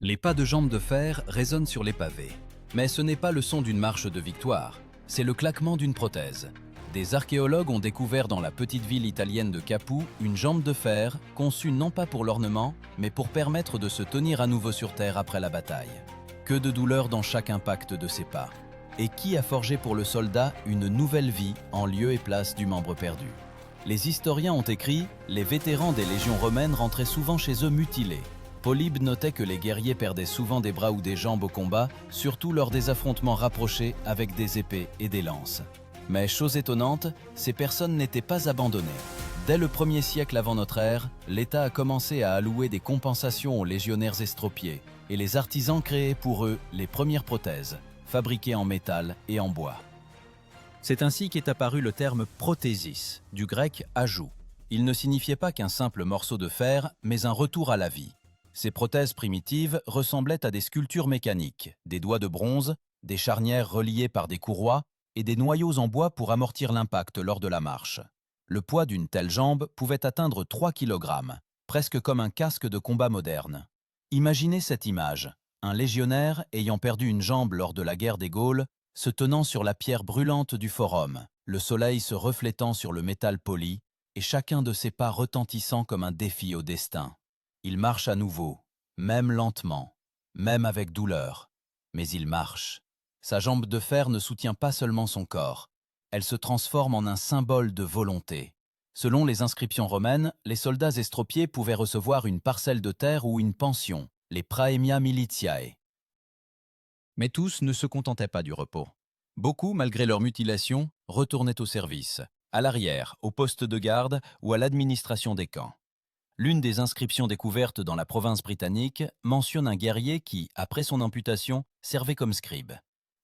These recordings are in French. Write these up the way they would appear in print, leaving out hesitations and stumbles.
Les pas de jambes de fer résonnent sur les pavés. Mais ce n'est pas le son d'une marche de victoire, c'est le claquement d'une prothèse. Des archéologues ont découvert dans la petite ville italienne de Capoue une jambe de fer conçue non pas pour l'ornement, mais pour permettre de se tenir à nouveau sur terre après la bataille. Que de douleur dans chaque impact de ses pas. Et qui a forgé pour le soldat une nouvelle vie en lieu et place du membre perdu. Les historiens ont écrit « Les vétérans des légions romaines rentraient souvent chez eux mutilés ». Polybe notait que les guerriers perdaient souvent des bras ou des jambes au combat, surtout lors des affrontements rapprochés avec des épées et des lances. Mais chose étonnante, ces personnes n'étaient pas abandonnées. Dès le 1er siècle avant notre ère, l'État a commencé à allouer des compensations aux légionnaires estropiés, et les artisans créaient pour eux les premières prothèses, fabriquées en métal et en bois. C'est ainsi qu'est apparu le terme prothésis, du grec ajout. Il ne signifiait pas qu'un simple morceau de fer, mais un retour à la vie. Ces prothèses primitives ressemblaient à des sculptures mécaniques, des doigts de bronze, des charnières reliées par des courroies et des noyaux en bois pour amortir l'impact lors de la marche. Le poids d'une telle jambe pouvait atteindre 3 kg, presque comme un casque de combat moderne. Imaginez cette image, un légionnaire ayant perdu une jambe lors de la guerre des Gaules, se tenant sur la pierre brûlante du forum, le soleil se reflétant sur le métal poli et chacun de ses pas retentissant comme un défi au destin. Il marche à nouveau, même lentement, même avec douleur, mais il marche. Sa jambe de fer ne soutient pas seulement son corps, elle se transforme en un symbole de volonté. Selon les inscriptions romaines, les soldats estropiés pouvaient recevoir une parcelle de terre ou une pension, les praemia militiae. Mais tous ne se contentaient pas du repos. Beaucoup, malgré leur mutilation, retournaient au service, à l'arrière, au poste de garde ou à l'administration des camps. L'une des inscriptions découvertes dans la province britannique mentionne un guerrier qui, après son amputation, servait comme scribe.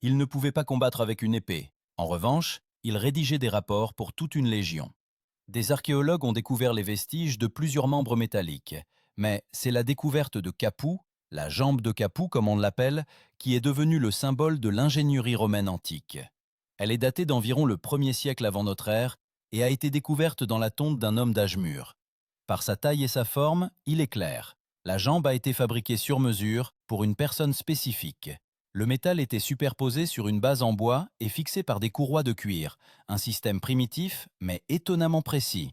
Il ne pouvait pas combattre avec une épée. En revanche, il rédigeait des rapports pour toute une légion. Des archéologues ont découvert les vestiges de plusieurs membres métalliques, mais c'est la découverte de Capoue, la jambe de Capoue comme on l'appelle, qui est devenue le symbole de l'ingénierie romaine antique. Elle est datée d'environ le 1er siècle avant notre ère et a été découverte dans la tombe d'un homme d'âge mûr. Par sa taille et sa forme, il est clair. La jambe a été fabriquée sur mesure pour une personne spécifique. Le métal était superposé sur une base en bois et fixé par des courroies de cuir, un système primitif mais étonnamment précis.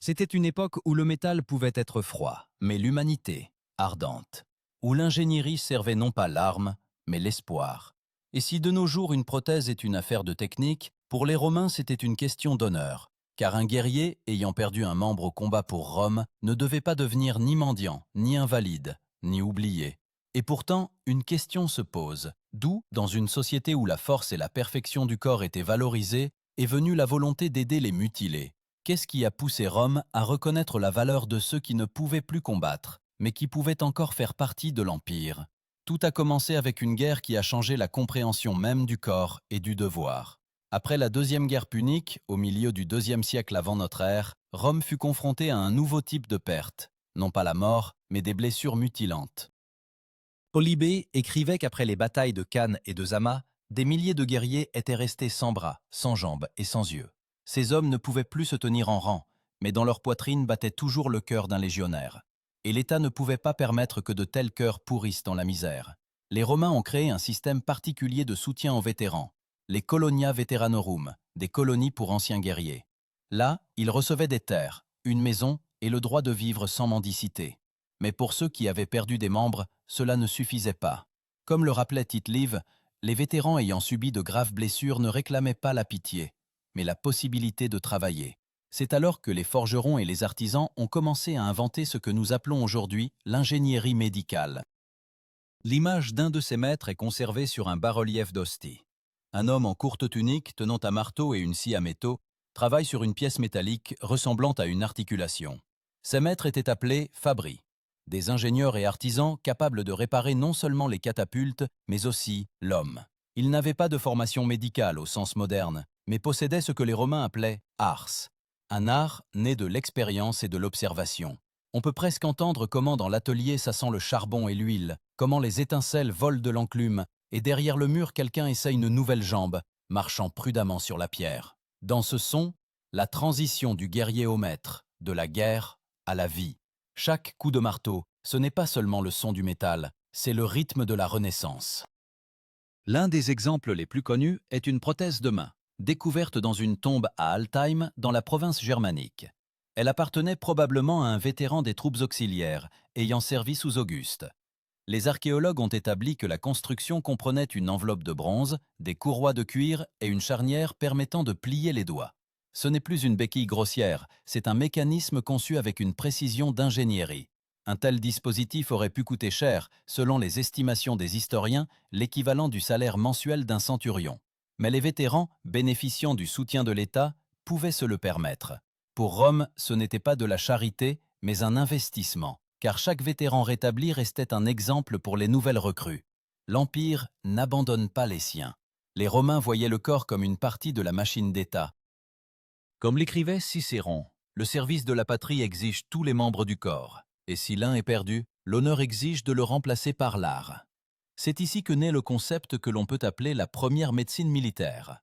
C'était une époque où le métal pouvait être froid, mais l'humanité ardente, où l'ingénierie servait non pas l'arme, mais l'espoir. Et si de nos jours une prothèse est une affaire de technique, pour les Romains c'était une question d'honneur. Car un guerrier, ayant perdu un membre au combat pour Rome, ne devait pas devenir ni mendiant, ni invalide, ni oublié. Et pourtant, une question se pose. D'où, dans une société où la force et la perfection du corps étaient valorisées, est venue la volonté d'aider les mutilés. Qu'est-ce qui a poussé Rome à reconnaître la valeur de ceux qui ne pouvaient plus combattre, mais qui pouvaient encore faire partie de l'Empire? Tout a commencé avec une guerre qui a changé la compréhension même du corps et du devoir. Après la Deuxième Guerre punique, au milieu du IIe siècle avant notre ère, Rome fut confrontée à un nouveau type de perte, non pas la mort, mais des blessures mutilantes. Polybe écrivait qu'après les batailles de Cannes et de Zama, des milliers de guerriers étaient restés sans bras, sans jambes et sans yeux. Ces hommes ne pouvaient plus se tenir en rang, mais dans leur poitrine battait toujours le cœur d'un légionnaire. Et l'État ne pouvait pas permettre que de tels cœurs pourrissent dans la misère. Les Romains ont créé un système particulier de soutien aux vétérans, les colonia veteranorum, des colonies pour anciens guerriers. Là, ils recevaient des terres, une maison et le droit de vivre sans mendicité. Mais pour ceux qui avaient perdu des membres, cela ne suffisait pas. Comme le rappelait Tite-Live, les vétérans ayant subi de graves blessures ne réclamaient pas la pitié, mais la possibilité de travailler. C'est alors que les forgerons et les artisans ont commencé à inventer ce que nous appelons aujourd'hui l'ingénierie médicale. L'image d'un de ces maîtres est conservée sur un bas-relief d'Ostie. Un homme en courte tunique, tenant un marteau et une scie à métaux, travaille sur une pièce métallique ressemblant à une articulation. Ces maîtres étaient appelés fabri, des ingénieurs et artisans capables de réparer non seulement les catapultes, mais aussi l'homme. Ils n'avaient pas de formation médicale au sens moderne, mais possédaient ce que les Romains appelaient ars, un art né de l'expérience et de l'observation. On peut presque entendre comment dans l'atelier ça sent le charbon et l'huile, comment les étincelles volent de l'enclume, et derrière le mur quelqu'un essaie une nouvelle jambe, marchant prudemment sur la pierre. Dans ce son, la transition du guerrier au maître, de la guerre à la vie. Chaque coup de marteau Ce n'est pas seulement le son du métal, c'est le rythme de la Renaissance. L'un des exemples les plus connus est une prothèse de main, découverte dans une tombe à Altheim, dans la province germanique. Elle appartenait probablement à un vétéran des troupes auxiliaires, ayant servi sous Auguste. Les archéologues ont établi que la construction comprenait une enveloppe de bronze, des courroies de cuir et une charnière permettant de plier les doigts. Ce n'est plus une béquille grossière, c'est un mécanisme conçu avec une précision d'ingénierie. Un tel dispositif aurait pu coûter cher, selon les estimations des historiens, l'équivalent du salaire mensuel d'un centurion. Mais les vétérans, bénéficiant du soutien de l'État, pouvaient se le permettre. Pour Rome, ce n'était pas de la charité, mais un investissement, car chaque vétéran rétabli restait un exemple pour les nouvelles recrues. L'Empire n'abandonne pas les siens. Les Romains voyaient le corps comme une partie de la machine d'État. Comme l'écrivait Cicéron, le service de la patrie exige tous les membres du corps, et si l'un est perdu, l'honneur exige de le remplacer par l'art. C'est ici que naît le concept que l'on peut appeler la première médecine militaire.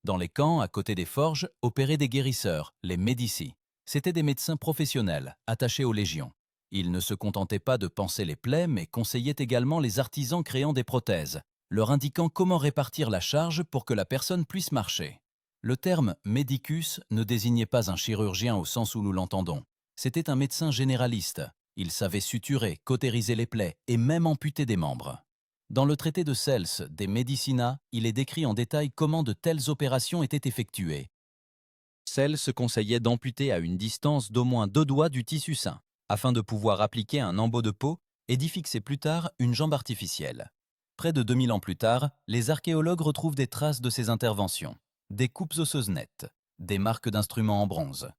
Dans les camps, à côté des forges, opéraient des guérisseurs, les médici. C'étaient des médecins professionnels, attachés aux légions. Ils ne se contentaient pas de panser les plaies, mais conseillaient également les artisans créant des prothèses, leur indiquant comment répartir la charge pour que la personne puisse marcher. Le terme « médicus » ne désignait pas un chirurgien au sens où nous l'entendons. C'était un médecin généraliste. Il savait suturer, cautériser les plaies et même amputer des membres. Dans le traité de Cels des Medicina, il est décrit en détail comment de telles opérations étaient effectuées. Cels conseillait d'amputer à une distance d'au moins 2 doigts du tissu sain, afin de pouvoir appliquer un embout de peau et d'y fixer plus tard une jambe artificielle. Près de 2000 ans plus tard, les archéologues retrouvent des traces de ces interventions. Des coupes osseuses nettes, des marques d'instruments en bronze.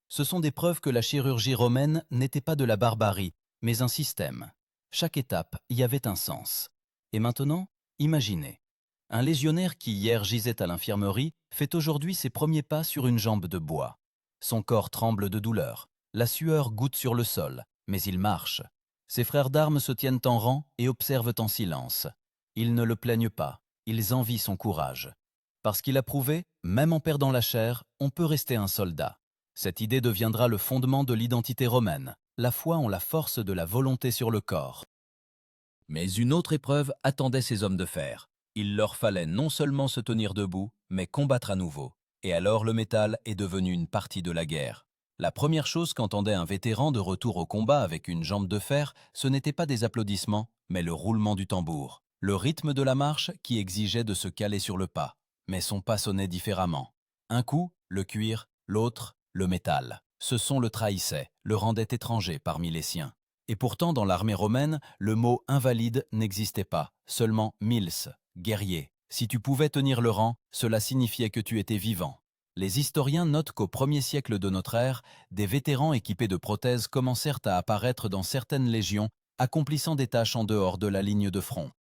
Ce sont des preuves que la chirurgie romaine n'était pas de la barbarie, mais un système. Chaque étape y avait un sens. Et maintenant, imaginez. Un légionnaire qui hier gisait à l'infirmerie fait aujourd'hui ses premiers pas sur une jambe de bois. Son corps tremble de douleur, la sueur goutte sur le sol, mais il marche. Ses frères d'armes se tiennent en rang et observent en silence. Ils ne le plaignent pas, ils envient son courage. Parce qu'il a prouvé, même en perdant la chair, on peut rester un soldat. Cette idée deviendra le fondement de l'identité romaine, la foi en la force de la volonté sur le corps. Mais une autre épreuve attendait ces hommes de fer. Il leur fallait non seulement se tenir debout, mais combattre à nouveau. Et alors le métal est devenu une partie de la guerre. La première chose qu'entendait un vétéran de retour au combat avec une jambe de fer, ce n'était pas des applaudissements, mais le roulement du tambour, le rythme de la marche qui exigeait de se caler sur le pas. Mais son pas sonnait différemment. Un coup, le cuir, l'autre, le métal. Ce son le trahissait, le rendait étranger parmi les siens. Et pourtant, dans l'armée romaine, le mot « invalide » n'existait pas, seulement « mils », guerrier. Si tu pouvais tenir le rang, cela signifiait que tu étais vivant. Les historiens notent qu'au 1er siècle de notre ère, des vétérans équipés de prothèses commencèrent à apparaître dans certaines légions, accomplissant des tâches en dehors de la ligne de front.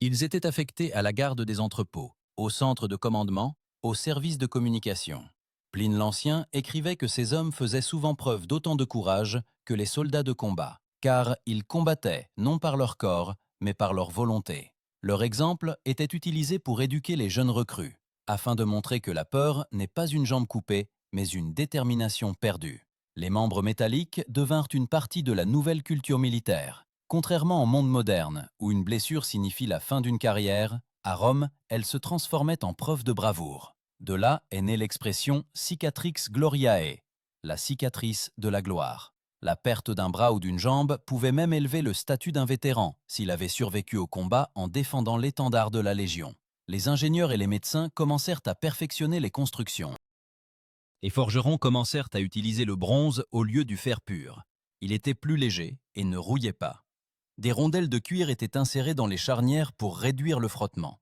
Ils étaient affectés à la garde des entrepôts, au centre de commandement, au service de communication. Pline l'Ancien écrivait que ces hommes faisaient souvent preuve d'autant de courage que les soldats de combat, car ils combattaient non par leur corps, mais par leur volonté. Leur exemple était utilisé pour éduquer les jeunes recrues, afin de montrer que la peur n'est pas une jambe coupée, mais une détermination perdue. Les membres métalliques devinrent une partie de la nouvelle culture militaire. Contrairement au monde moderne, où une blessure signifie la fin d'une carrière, à Rome, elle se transformait en preuve de bravoure. De là est née l'expression « cicatrix gloriae », la cicatrice de la gloire. La perte d'un bras ou d'une jambe pouvait même élever le statut d'un vétéran s'il avait survécu au combat en défendant l'étendard de la Légion. Les ingénieurs et les médecins commencèrent à perfectionner les constructions. Les forgerons commencèrent à utiliser le bronze au lieu du fer pur. Il était plus léger et ne rouillait pas. Des rondelles de cuir étaient insérées dans les charnières pour réduire le frottement.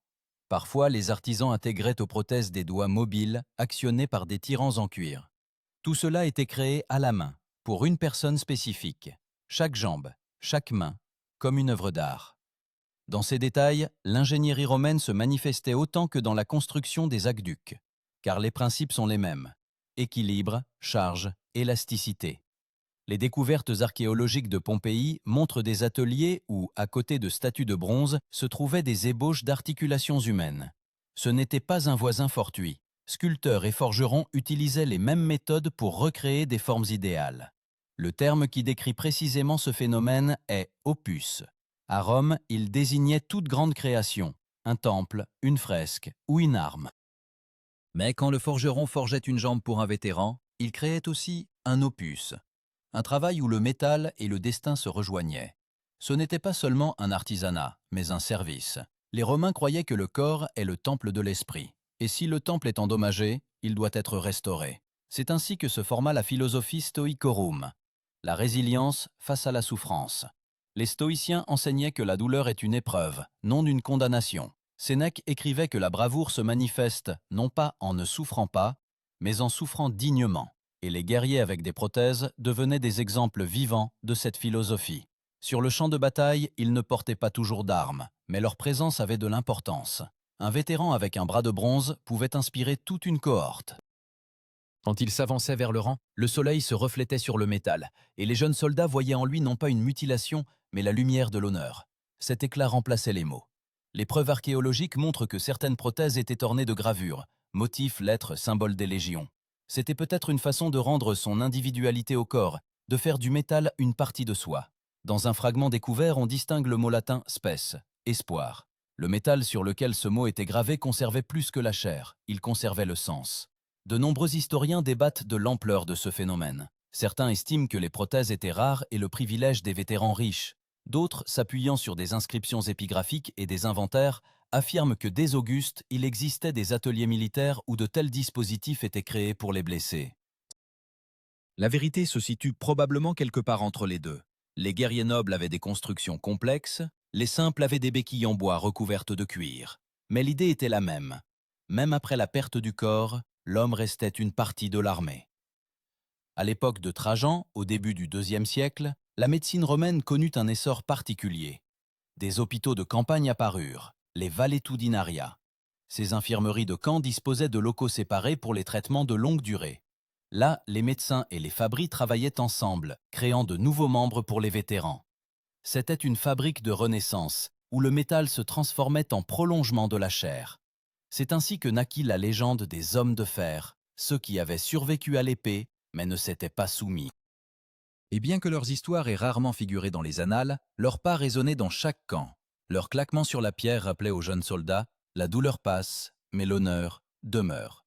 Parfois, les artisans intégraient aux prothèses des doigts mobiles, actionnés par des tirants en cuir. Tout cela était créé à la main, pour une personne spécifique. Chaque jambe, chaque main, comme une œuvre d'art. Dans ces détails, l'ingénierie romaine se manifestait autant que dans la construction des aqueducs, car les principes sont les mêmes. Équilibre, charge, élasticité. Les découvertes archéologiques de Pompéi montrent des ateliers où, à côté de statues de bronze, se trouvaient des ébauches d'articulations humaines. Ce n'était pas un voisin fortuit. Sculpteurs et forgerons utilisaient les mêmes méthodes pour recréer des formes idéales. Le terme qui décrit précisément ce phénomène est opus. À Rome, il désignait toute grande création, un temple, une fresque ou une arme. Mais quand le forgeron forgeait une jambe pour un vétéran, il créait aussi un opus, un travail où le métal et le destin se rejoignaient. Ce n'était pas seulement un artisanat, mais un service. Les Romains croyaient que le corps est le temple de l'esprit, et si le temple est endommagé, il doit être restauré. C'est ainsi que se forma la philosophie stoicorum, la résilience face à la souffrance. Les stoïciens enseignaient que la douleur est une épreuve, non une condamnation. Sénèque écrivait que la bravoure se manifeste non pas en ne souffrant pas, mais en souffrant dignement. Et les guerriers avec des prothèses devenaient des exemples vivants de cette philosophie. Sur le champ de bataille, ils ne portaient pas toujours d'armes, mais leur présence avait de l'importance. Un vétéran avec un bras de bronze pouvait inspirer toute une cohorte. Quand il s'avançait vers le rang, le soleil se reflétait sur le métal, et les jeunes soldats voyaient en lui non pas une mutilation, mais la lumière de l'honneur. Cet éclat remplaçait les mots. Les preuves archéologiques montrent que certaines prothèses étaient ornées de gravures, motifs, lettres, symboles des légions. C'était peut-être une façon de rendre son individualité au corps, de faire du métal une partie de soi. Dans un fragment découvert, on distingue le mot latin « spes », espoir. Le métal sur lequel ce mot était gravé conservait plus que la chair, il conservait le sens. De nombreux historiens débattent de l'ampleur de ce phénomène. Certains estiment que les prothèses étaient rares et le privilège des vétérans riches. D'autres, s'appuyant sur des inscriptions épigraphiques et des inventaires, affirment que dès Auguste, il existait des ateliers militaires où de tels dispositifs étaient créés pour les blessés. La vérité se situe probablement quelque part entre les deux. Les guerriers nobles avaient des constructions complexes, les simples avaient des béquilles en bois recouvertes de cuir. Mais l'idée était la même. Même après la perte du corps, l'homme restait une partie de l'armée. À l'époque de Trajan, au début du IIe siècle, la médecine romaine connut un essor particulier. Des hôpitaux de campagne apparurent, les valletudinaria. Ces infirmeries de camp disposaient de locaux séparés pour les traitements de longue durée. Là, les médecins et les fabris travaillaient ensemble, créant de nouveaux membres pour les vétérans. C'était une fabrique de renaissance, où le métal se transformait en prolongement de la chair. C'est ainsi que naquit la légende des hommes de fer, ceux qui avaient survécu à l'épée, mais ne s'étaient pas soumis. Et bien que leurs histoires aient rarement figuré dans les annales, leur pas résonnait dans chaque camp. Leur claquement sur la pierre rappelait aux jeunes soldats « La douleur passe, mais l'honneur demeure ».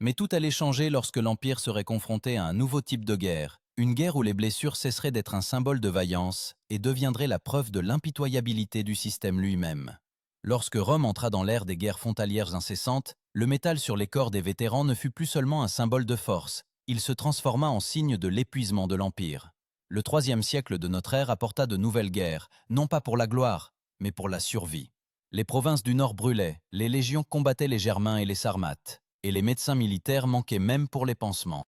Mais tout allait changer lorsque l'Empire serait confronté à un nouveau type de guerre, une guerre où les blessures cesseraient d'être un symbole de vaillance et deviendraient la preuve de l'impitoyabilité du système lui-même. Lorsque Rome entra dans l'ère des guerres frontalières incessantes, le métal sur les corps des vétérans ne fut plus seulement un symbole de force, il se transforma en signe de l'épuisement de l'Empire. Le IIIe siècle de notre ère apporta de nouvelles guerres, non pas pour la gloire, mais pour la survie. Les provinces du Nord brûlaient, les légions combattaient les Germains et les Sarmates, et les médecins militaires manquaient même pour les pansements.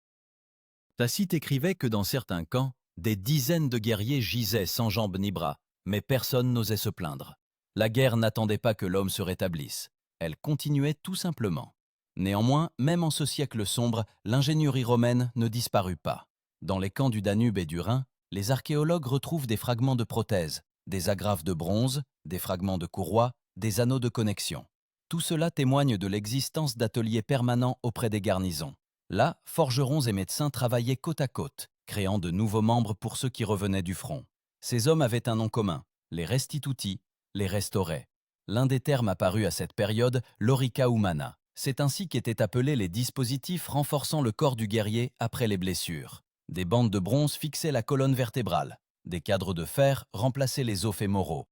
Tacite écrivait que dans certains camps, des dizaines de guerriers gisaient sans jambes ni bras, mais personne n'osait se plaindre. La guerre n'attendait pas que l'homme se rétablisse, elle continuait tout simplement. Néanmoins, même en ce siècle sombre, l'ingénierie romaine ne disparut pas. Dans les camps du Danube et du Rhin, les archéologues retrouvent des fragments de prothèses, des agrafes de bronze, des fragments de courroies, des anneaux de connexion. Tout cela témoigne de l'existence d'ateliers permanents auprès des garnisons. Là, forgerons et médecins travaillaient côte à côte, créant de nouveaux membres pour ceux qui revenaient du front. Ces hommes avaient un nom commun, les restituti, les restauraient. L'un des termes apparus à cette période, l'orica humana. C'est ainsi qu'étaient appelés les dispositifs renforçant le corps du guerrier après les blessures. Des bandes de bronze fixaient la colonne vertébrale. Des cadres de fer remplaçaient les os fémoraux.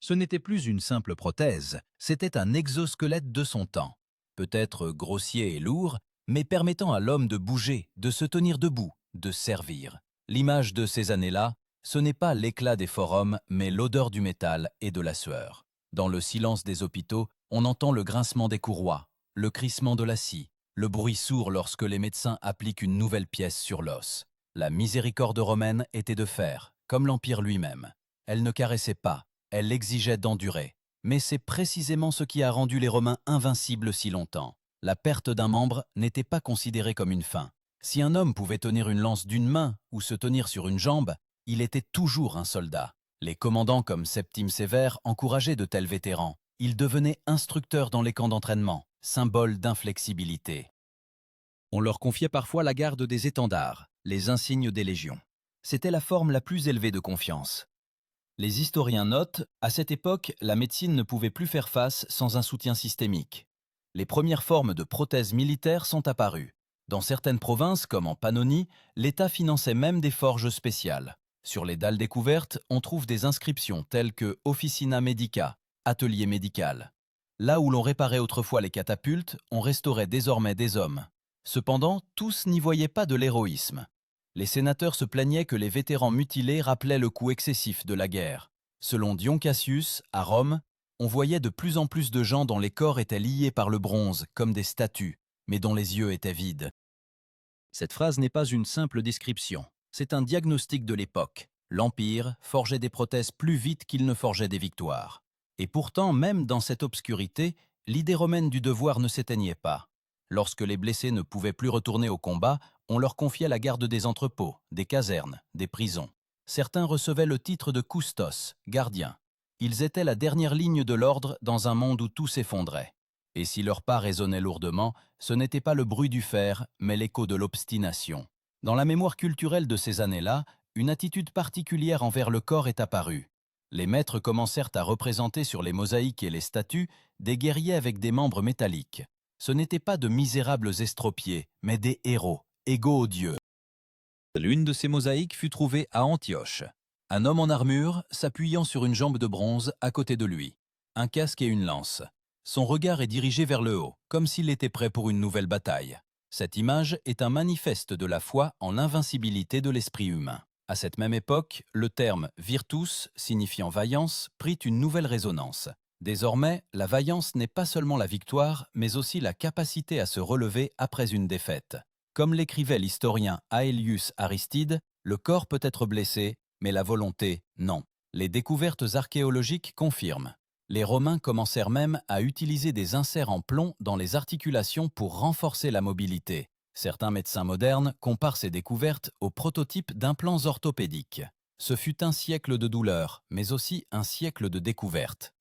Ce n'était plus une simple prothèse, c'était un exosquelette de son temps. Peut-être grossier et lourd, mais permettant à l'homme de bouger, de se tenir debout, de servir. L'image de ces années-là, ce n'est pas l'éclat des forums, mais l'odeur du métal et de la sueur. Dans le silence des hôpitaux, on entend le grincement des courroies, le crissement de la scie, le bruit sourd lorsque les médecins appliquent une nouvelle pièce sur l'os. La miséricorde romaine était de fer, comme l'Empire lui-même. Elle ne caressait pas, elle exigeait d'endurer. Mais c'est précisément ce qui a rendu les Romains invincibles si longtemps. La perte d'un membre n'était pas considérée comme une fin. Si un homme pouvait tenir une lance d'une main ou se tenir sur une jambe, il était toujours un soldat. Les commandants comme Septime Sévère encourageaient de tels vétérans. Ils devenaient instructeurs dans les camps d'entraînement, symbole d'inflexibilité. On leur confiait parfois la garde des étendards, les insignes des légions. C'était la forme la plus élevée de confiance. Les historiens notent, à cette époque, la médecine ne pouvait plus faire face sans un soutien systémique. Les premières formes de prothèses militaires sont apparues. Dans certaines provinces, comme en Pannonie, l'État finançait même des forges spéciales. Sur les dalles découvertes, on trouve des inscriptions telles que Officina Medica, atelier médical. Là où l'on réparait autrefois les catapultes, on restaurait désormais des hommes. Cependant, tous n'y voyaient pas de l'héroïsme. Les sénateurs se plaignaient que les vétérans mutilés rappelaient le coût excessif de la guerre. Selon Dion Cassius, à Rome, on voyait de plus en plus de gens dont les corps étaient liés par le bronze, comme des statues, mais dont les yeux étaient vides. Cette phrase n'est pas une simple description, c'est un diagnostic de l'époque. L'Empire forgeait des prothèses plus vite qu'il ne forgeait des victoires. Et pourtant, même dans cette obscurité, l'idée romaine du devoir ne s'éteignait pas. Lorsque les blessés ne pouvaient plus retourner au combat, on leur confiait la garde des entrepôts, des casernes, des prisons. Certains recevaient le titre de custos, gardien. Ils étaient la dernière ligne de l'ordre dans un monde où tout s'effondrait. Et si leur pas résonnait lourdement, ce n'était pas le bruit du fer, mais l'écho de l'obstination. Dans la mémoire culturelle de ces années-là, une attitude particulière envers le corps est apparue. Les maîtres commencèrent à représenter sur les mosaïques et les statues des guerriers avec des membres métalliques. Ce n'étaient pas de misérables estropiés, mais des héros, égaux aux dieux. L'une de ces mosaïques fut trouvée à Antioche. Un homme en armure, s'appuyant sur une jambe de bronze à côté de lui. Un casque et une lance. Son regard est dirigé vers le haut, comme s'il était prêt pour une nouvelle bataille. Cette image est un manifeste de la foi en l'invincibilité de l'esprit humain. À cette même époque, le terme « virtus », signifiant vaillance, prit une nouvelle résonance. Désormais, la vaillance n'est pas seulement la victoire, mais aussi la capacité à se relever après une défaite. Comme l'écrivait l'historien Aelius Aristide, le corps peut être blessé, mais la volonté, non. Les découvertes archéologiques confirment. Les Romains commencèrent même à utiliser des inserts en plomb dans les articulations pour renforcer la mobilité. Certains médecins modernes comparent ces découvertes aux prototypes d'implants orthopédiques. Ce fut un siècle de douleur, mais aussi un siècle de découvertes.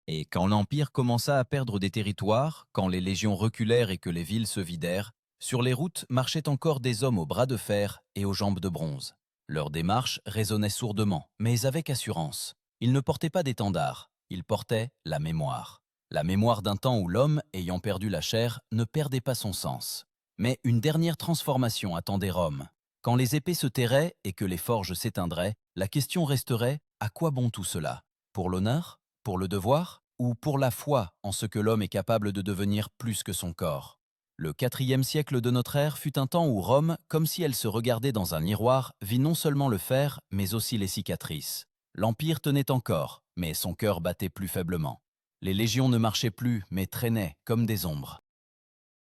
Et quand l'Empire commença à perdre des territoires, quand les légions reculèrent et que les villes se vidèrent, sur les routes marchaient encore des hommes aux bras de fer et aux jambes de bronze. Leur démarche résonnait sourdement, mais avec assurance. Ils ne portaient pas d'étendard, ils portaient la mémoire. La mémoire d'un temps où l'homme, ayant perdu la chair, ne perdait pas son sens. Mais une dernière transformation attendait Rome. Quand les épées se tairaient et que les forges s'éteindraient, la question resterait « à quoi bon tout cela ? Pour l'honneur ? Pour le devoir ? Ou pour la foi en ce que l'homme est capable de devenir plus que son corps ?» Le IVe siècle de notre ère fut un temps où Rome, comme si elle se regardait dans un miroir, vit non seulement le fer, mais aussi les cicatrices. L'Empire tenait encore, mais son cœur battait plus faiblement. Les légions ne marchaient plus, mais traînaient, comme des ombres.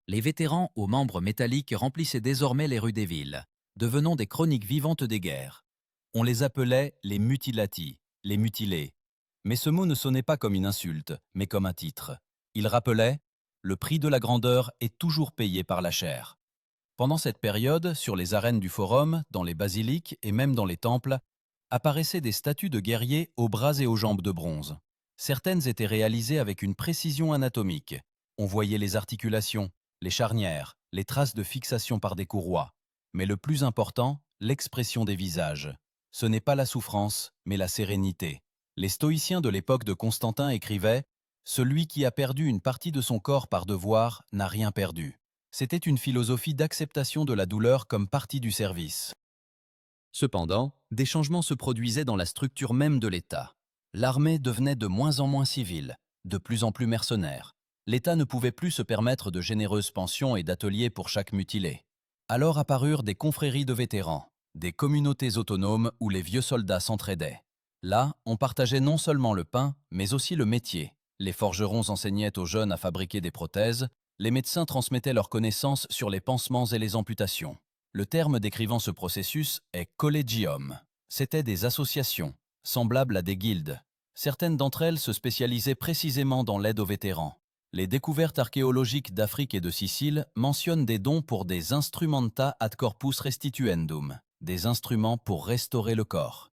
Les vétérans aux membres métalliques remplissaient désormais les rues des villes, devenant des chroniques vivantes des guerres. On les appelait les mutilati, les mutilés. Mais ce mot ne sonnait pas comme une insulte, mais comme un titre. Il rappelait « le prix de la grandeur est toujours payé par la chair ». Pendant cette période, sur les arènes du forum, dans les basiliques et même dans les temples, apparaissaient des statues de guerriers aux bras et aux jambes de bronze. Certaines étaient réalisées avec une précision anatomique. On voyait les articulations, les charnières, les traces de fixation par des courroies. Mais le plus important, l'expression des visages. Ce n'est pas la souffrance, mais la sérénité. Les stoïciens de l'époque de Constantin écrivaient « Celui qui a perdu une partie de son corps par devoir n'a rien perdu ». C'était une philosophie d'acceptation de la douleur comme partie du service. Cependant, des changements se produisaient dans la structure même de l'État. L'armée devenait de moins en moins civile, de plus en plus mercenaire. L'État ne pouvait plus se permettre de généreuses pensions et d'ateliers pour chaque mutilé. Alors apparurent des confréries de vétérans, des communautés autonomes où les vieux soldats s'entraidaient. Là, on partageait non seulement le pain, mais aussi le métier. Les forgerons enseignaient aux jeunes à fabriquer des prothèses, les médecins transmettaient leurs connaissances sur les pansements et les amputations. Le terme décrivant ce processus est collegium. C'étaient des associations, semblables à des guildes. Certaines d'entre elles se spécialisaient précisément dans l'aide aux vétérans. Les découvertes archéologiques d'Afrique et de Sicile mentionnent des dons pour des instrumenta ad corpus restituendum, des instruments pour restaurer le corps.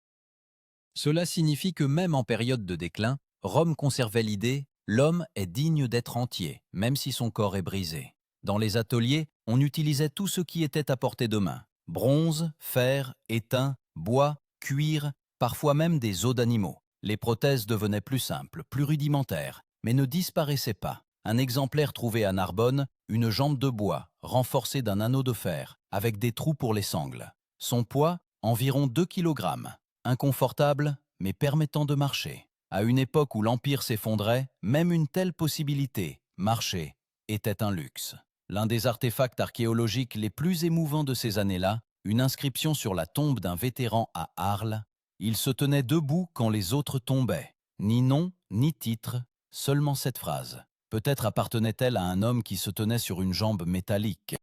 Cela signifie que même en période de déclin, Rome conservait l'idée « l'homme est digne d'être entier, même si son corps est brisé ». Dans les ateliers, on utilisait tout ce qui était à portée de main. Bronze, fer, étain, bois, cuir, parfois même des os d'animaux. Les prothèses devenaient plus simples, plus rudimentaires, mais ne disparaissaient pas. Un exemplaire trouvé à Narbonne, une jambe de bois, renforcée d'un anneau de fer, avec des trous pour les sangles. Son poids, environ 2 kg. Inconfortable, mais permettant de marcher. À une époque où l'Empire s'effondrait, même une telle possibilité, marcher, était un luxe. L'un des artefacts archéologiques les plus émouvants de ces années-là, une inscription sur la tombe d'un vétéran à Arles. Il se tenait debout quand les autres tombaient. Ni nom, ni titre, seulement cette phrase. Peut-être appartenait-elle à un homme qui se tenait sur une jambe métallique.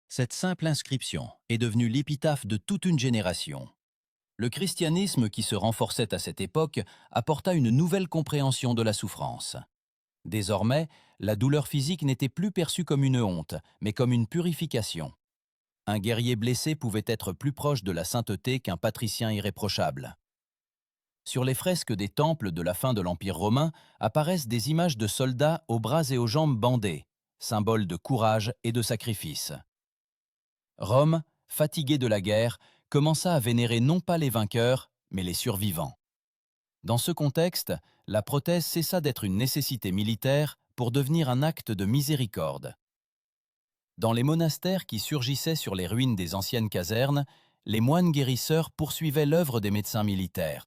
Cette simple inscription est devenue l'épitaphe de toute une génération. Le christianisme qui se renforçait à cette époque apporta une nouvelle compréhension de la souffrance. Désormais, la douleur physique n'était plus perçue comme une honte, mais comme une purification. Un guerrier blessé pouvait être plus proche de la sainteté qu'un patricien irréprochable. Sur les fresques des temples de la fin de l'Empire romain apparaissent des images de soldats aux bras et aux jambes bandés, symbole de courage et de sacrifice. Rome, fatiguée de la guerre, commença à vénérer non pas les vainqueurs, mais les survivants. Dans ce contexte, la prothèse cessa d'être une nécessité militaire pour devenir un acte de miséricorde. Dans les monastères qui surgissaient sur les ruines des anciennes casernes, les moines guérisseurs poursuivaient l'œuvre des médecins militaires.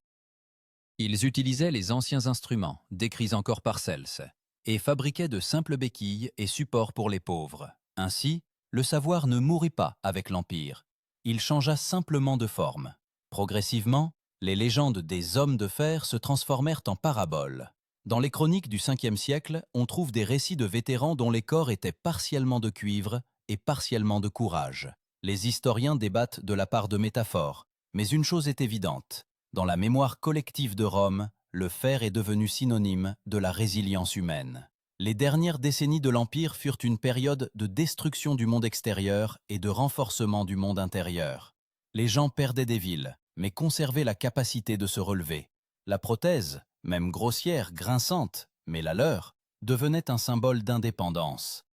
Ils utilisaient les anciens instruments, décrits encore par Cels, et fabriquaient de simples béquilles et supports pour les pauvres. Ainsi, le savoir ne mourut pas avec l'Empire. Il changea simplement de forme. Progressivement, les légendes des hommes de fer se transformèrent en paraboles. Dans les chroniques du 5e siècle, on trouve des récits de vétérans dont les corps étaient partiellement de cuivre et partiellement de courage. Les historiens débattent de la part de métaphores, mais une chose est évidente. Dans la mémoire collective de Rome, le fer est devenu synonyme de la résilience humaine. Les dernières décennies de l'Empire furent une période de destruction du monde extérieur et de renforcement du monde intérieur. Les gens perdaient des villes, mais conservaient la capacité de se relever. La prothèse, même grossière, grinçante, mais la leur, devenait un symbole d'indépendance.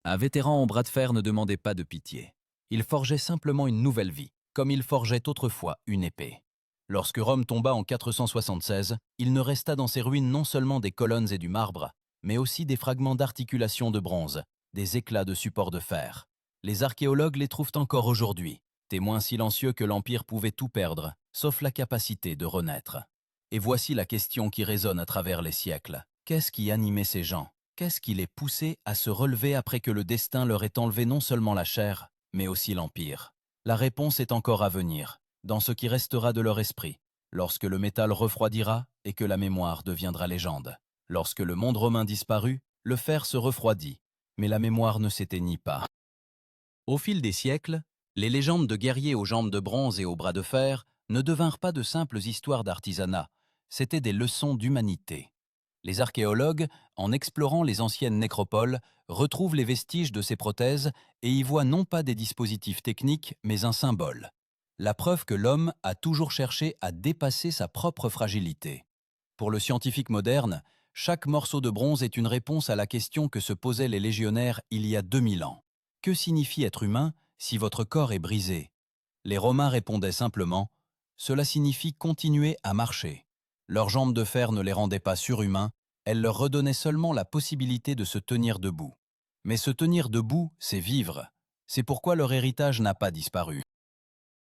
Un vétéran en bras de fer ne demandait pas de pitié. Il forgeait simplement une nouvelle vie, comme il forgeait autrefois une épée. Lorsque Rome tomba en 476, il ne resta dans ses ruines non seulement des colonnes et du marbre, mais aussi des fragments d'articulation de bronze, des éclats de supports de fer. Les archéologues les trouvent encore aujourd'hui, témoins silencieux que l'Empire pouvait tout perdre, sauf la capacité de renaître. Et voici la question qui résonne à travers les siècles. Qu'est-ce qui animait ces gens? Qu'est-ce qui les poussait à se relever après que le destin leur ait enlevé non seulement la chair, mais aussi l'Empire? La réponse est encore à venir, dans ce qui restera de leur esprit, lorsque le métal refroidira et que la mémoire deviendra légende. Lorsque le monde romain disparut, le fer se refroidit, mais la mémoire ne s'éteignit pas. Au fil des siècles, les légendes de guerriers aux jambes de bronze et aux bras de fer ne devinrent pas de simples histoires d'artisanat, c'étaient des leçons d'humanité. Les archéologues, en explorant les anciennes nécropoles, retrouvent les vestiges de ces prothèses et y voient non pas des dispositifs techniques, mais un symbole. La preuve que l'homme a toujours cherché à dépasser sa propre fragilité. Pour le scientifique moderne, chaque morceau de bronze est une réponse à la question que se posaient les légionnaires il y a 2000 ans. Que signifie être humain si votre corps est brisé? Les Romains répondaient simplement « Cela signifie continuer à marcher ». Leurs jambes de fer ne les rendaient pas surhumains, elles leur redonnaient seulement la possibilité de se tenir debout. Mais se tenir debout, c'est vivre. C'est pourquoi leur héritage n'a pas disparu.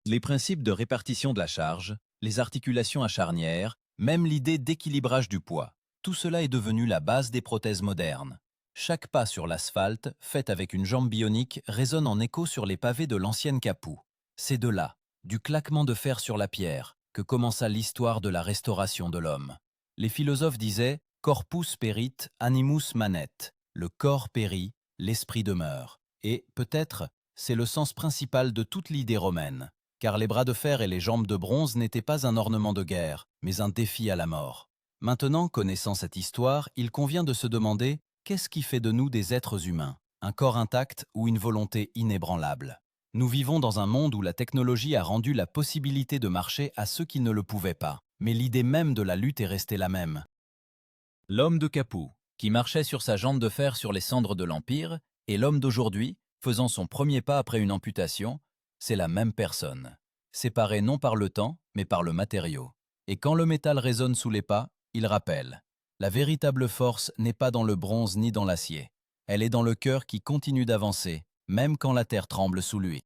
Les principes de répartition de la charge, les articulations à charnières, même l'idée d'équilibrage du poids, tout cela est devenu la base des prothèses modernes. Chaque pas sur l'asphalte, fait avec une jambe bionique, résonne en écho sur les pavés de l'ancienne Capoue. C'est de là, du claquement de fer sur la pierre, que commença l'histoire de la restauration de l'homme. Les philosophes disaient « corpus perit, animus manet », le corps périt, l'esprit demeure. Et, peut-être, c'est le sens principal de toute l'idée romaine, car les bras de fer et les jambes de bronze n'étaient pas un ornement de guerre, mais un défi à la mort. Maintenant, connaissant cette histoire, il convient de se demander qu'est-ce qui fait de nous des êtres humains, un corps intact ou une volonté inébranlable? Nous vivons dans un monde où la technologie a rendu la possibilité de marcher à ceux qui ne le pouvaient pas, mais l'idée même de la lutte est restée la même. L'homme de Capoue, qui marchait sur sa jambe de fer sur les cendres de l'Empire, et l'homme d'aujourd'hui, faisant son premier pas après une amputation, c'est la même personne, séparée non par le temps, mais par le matériau. Et quand le métal résonne sous les pas, il rappelle. La véritable force n'est pas dans le bronze ni dans l'acier. Elle est dans le cœur qui continue d'avancer, même quand la terre tremble sous lui.